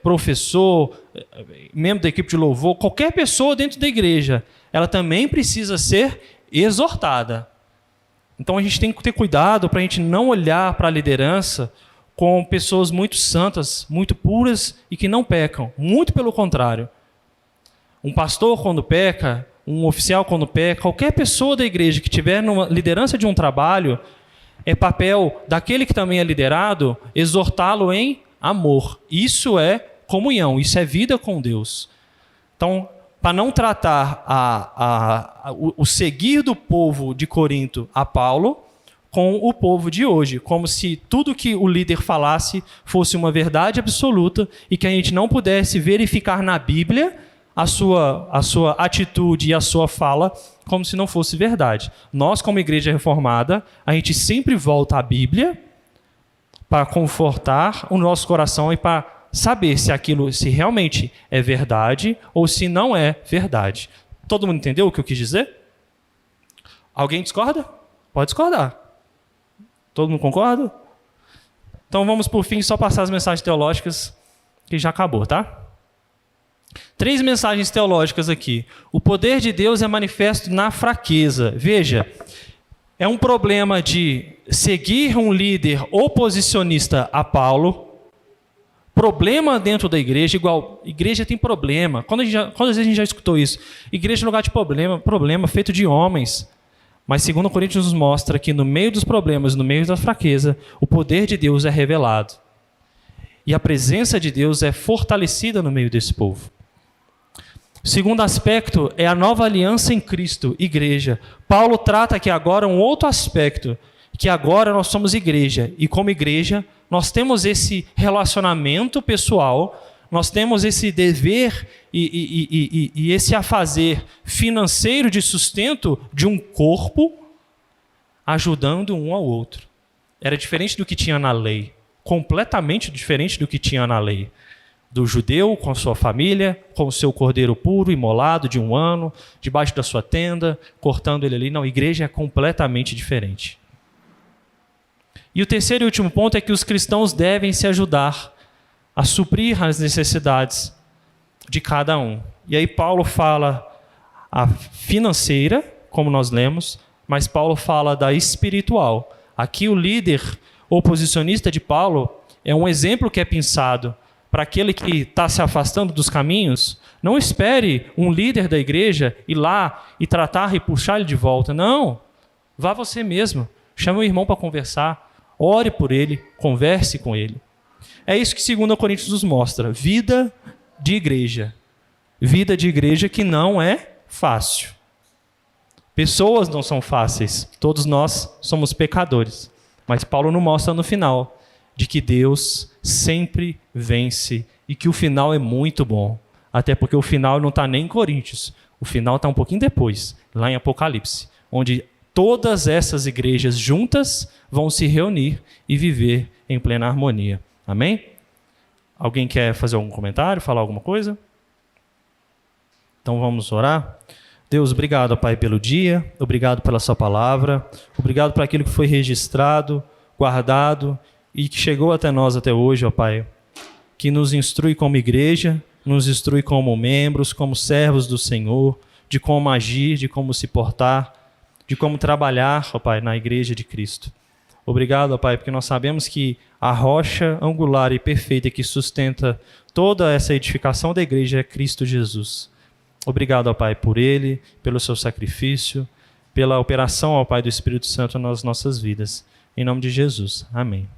professor, membro da equipe de louvor, qualquer pessoa dentro da igreja, ela também precisa ser exortada. Então a gente tem que ter cuidado para a gente não olhar para a liderança com pessoas muito santas, muito puras e que não pecam. Muito pelo contrário. Um pastor quando peca, um oficial quando peca, qualquer pessoa da igreja que tiver numa liderança de um trabalho, é papel daquele que também é liderado exortá-lo em amor. Isso é comunhão, isso é vida com Deus. Então, para não tratar o seguir do povo de Corinto a Paulo com o povo de hoje, como se tudo que o líder falasse fosse uma verdade absoluta e que a gente não pudesse verificar na Bíblia a sua atitude e a sua fala como se não fosse verdade. Nós, como igreja reformada, a gente sempre volta à Bíblia para confortar o nosso coração e para saber se realmente é verdade ou se não é verdade. Todo mundo entendeu o que eu quis dizer? Alguém discorda? Pode discordar. Todo mundo concorda? Então vamos, por fim, só passar as mensagens teológicas, que já acabou, tá? 3 mensagens teológicas aqui. O poder de Deus é manifesto na fraqueza. Veja, é um problema de seguir um líder oposicionista a Paulo. Problema dentro da igreja, igual, igreja tem problema. Quantas vezes a gente já escutou isso? Igreja é lugar de problema feito de homens. Mas 2 Coríntios nos mostra que no meio dos problemas, no meio da fraqueza, o poder de Deus é revelado. E a presença de Deus é fortalecida no meio desse povo. O segundo aspecto é a nova aliança em Cristo, igreja. Paulo trata aqui agora um outro aspecto, que agora nós somos igreja. E como igreja, nós temos esse relacionamento pessoal, nós temos esse dever e esse afazer financeiro de sustento de um corpo, ajudando um ao outro. Era diferente do que tinha na lei, completamente diferente do que tinha na lei. Do judeu com a sua família, com o seu cordeiro puro, imolado de 1 ano, debaixo da sua tenda, cortando ele ali. Não, a igreja é completamente diferente. E o terceiro e último ponto é que os cristãos devem se ajudar a suprir as necessidades de cada um. E aí Paulo fala a financeira, como nós lemos, mas Paulo fala da espiritual. Aqui o líder oposicionista de Paulo é um exemplo que é pensado para aquele que está se afastando dos caminhos. Não espere um líder da igreja ir lá e tratar e puxar ele de volta. Não, vá você mesmo. Chame o irmão para conversar. Ore por ele, converse com ele. É isso que 2 Coríntios nos mostra. Vida de igreja. Vida de igreja que não é fácil. Pessoas não são fáceis. Todos nós somos pecadores. Mas Paulo nos mostra no final de que Deus sempre vence e que o final é muito bom. Até porque o final não está nem em Coríntios. O final está um pouquinho depois, lá em Apocalipse, onde todas essas igrejas juntas vão se reunir e viver em plena harmonia. Amém? Alguém quer fazer algum comentário, falar alguma coisa? Então vamos orar? Deus, obrigado, Pai, pelo dia, obrigado pela sua palavra, obrigado por aquilo que foi registrado, guardado e que chegou até nós até hoje, ó Pai, que nos instrui como igreja, nos instrui como membros, como servos do Senhor, de como agir, de como se portar, de como trabalhar, ó Pai, na igreja de Cristo. Obrigado, ó Pai, porque nós sabemos que a rocha angular e perfeita que sustenta toda essa edificação da igreja é Cristo Jesus. Obrigado, ó Pai, por Ele, pelo seu sacrifício, pela operação, ó Pai, do Espírito Santo nas nossas vidas. Em nome de Jesus. Amém.